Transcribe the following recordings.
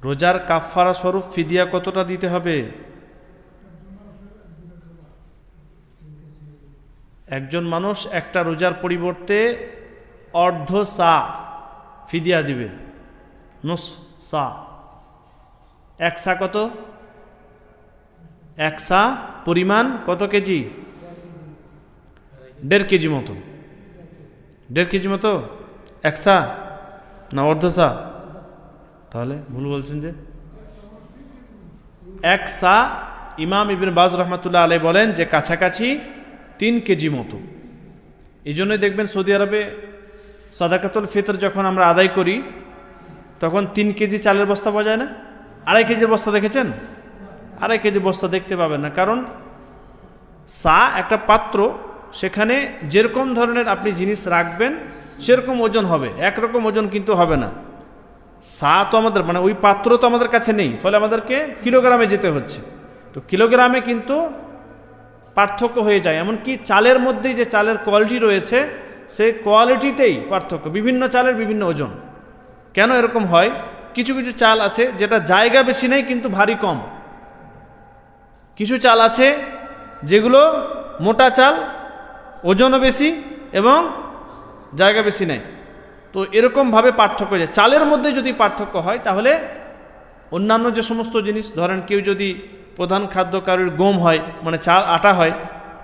রোজার কাফারা স্বরূপ ফিদিয়া কতটা দিতে হবে? একজন মানুষ একটা রোজার পরিবর্তে অর্ধ সা ফিদিয়া দিবে। নুস সা, এক সা কত? এক সা পরিমাণ কত কেজি? 1.5 কেজি মতো। 1.5 কেজি মতো এক সা না অর্ধ সা? তাহলে ভুল বলছেন যে এক সা। ইমাম ইবনে বাজ রহমাতুল্লাহ আলাইহি বলেন যে কাছাকাছি 3 কেজি মতো। এই জন্যই দেখবেন সৌদি আরবে সাদাকাতুল ফিতর যখন আমরা আদায় করি তখন 3 কেজি চালের বস্তা পাওয়া যায় না, 2.5 কেজির বস্তা দেখেছেন? 2.5 কেজি বস্তা দেখতে পাবেন না, কারণ সা একটা পাত্র, সেখানে যেরকম ধরনের আপনি জিনিস রাখবেন সেরকম ওজন হবে, একরকম ওজন কিন্তু হবে না। সা তো আমাদের মানে ওই পাত্র তো আমাদের কাছে নেই, ফলে আমাদেরকে কিলোগ্রামে যেতে হচ্ছে। তো কিলোগ্রামে কিন্তু পার্থক্য হয়ে যায়। এমনকি চালের মধ্যেই যে চালের কোয়ালিটি রয়েছে সেই কোয়ালিটিতেই পার্থক্য, বিভিন্ন চালের বিভিন্ন ওজন। কেন এরকম হয়? কিছু কিছু চাল আছে যেটা জায়গা বেশি নেই কিন্তু ভারী কম, কিছু চাল আছে যেগুলো মোটা চাল, ওজনও বেশি এবং জায়গা বেশি নেই। তো এরকমভাবে পার্থক্য যায়। চালের মধ্যে যদি পার্থক্য হয় তাহলে অন্যান্য যে সমস্ত জিনিস, ধরেন কেউ যদি প্রধান খাদ্য কারোর গম হয়, মানে চাল আটা হয়,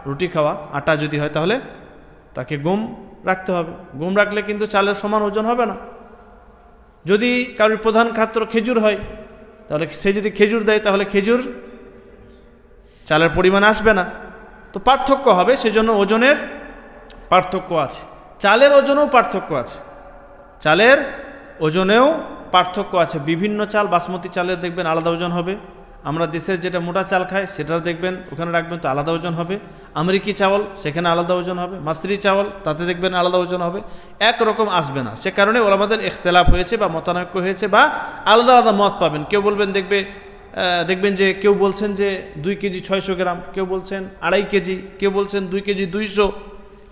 রুটি খাওয়া আটা যদি হয় তাহলে তাকে গম রাখতে হবে। গম রাখলে কিন্তু চালের সমান ওজন হবে না। যদি কারোর প্রধান খাদ্য খেজুর হয় তাহলে সে যদি খেজুর দেয় তাহলে খেজুর চালের পরিমাণ আসবে না। তো পার্থক্য হবে, সেজন্য ওজনের পার্থক্য আছে। চালের ওজনেও পার্থক্য আছে, চালের ওজনেও পার্থক্য আছে। বিভিন্ন চাল, বাসমতি চালের দেখবেন আলাদা ওজন হবে, আমরা দেশের যেটা মোটা চাল খাই সেটার দেখবেন ওখানে রাখবেন তো আলাদা ওজন হবে। আমেরিকি চাওয়াল সেখানে আলাদা ওজন হবে, মাসরি চাওয়াল তাতে দেখবেন আলাদা ওজন হবে, একরকম আসবে না। সে কারণে ওলামাদের ইখতিলাফ হয়েছে বা মতানৈক্য হয়েছে বা আলাদা আলাদা মত পাবেন। কেউ বলবেন দেখবেন যে কেউ বলছেন যে 2 কেজি 600 গ্রাম, কেউ বলছেন 2.5 কেজি, কেউ বলছেন 2 কেজি 200,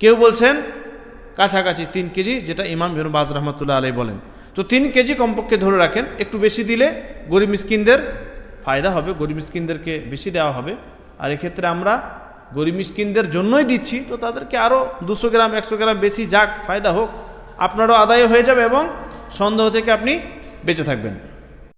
কেউ বলছেন কাছাকাছি 3 কেজি, যেটা ইমাম ইবনে বাজ রহমাতুল্লাহ আলাইহি বলেন। তো 3 কেজি কমপক্ষে ধরে রাখেন। একটু বেশি দিলে গরিব মিসকিনদের ফায়দা হবে, গরিব মিসকিনদেরকে বেশি দেওয়া হবে। আর এক্ষেত্রে আমরা গরিব মিসকিনদের জন্যই দিচ্ছি, তো তাদেরকে আরও 200 গ্রাম 100 গ্রাম বেশি যাক, ফায়দা হোক, আপনারও আদায় হয়ে যাবে এবং সন্দেহ থেকে আপনি বেঁচে থাকবেন।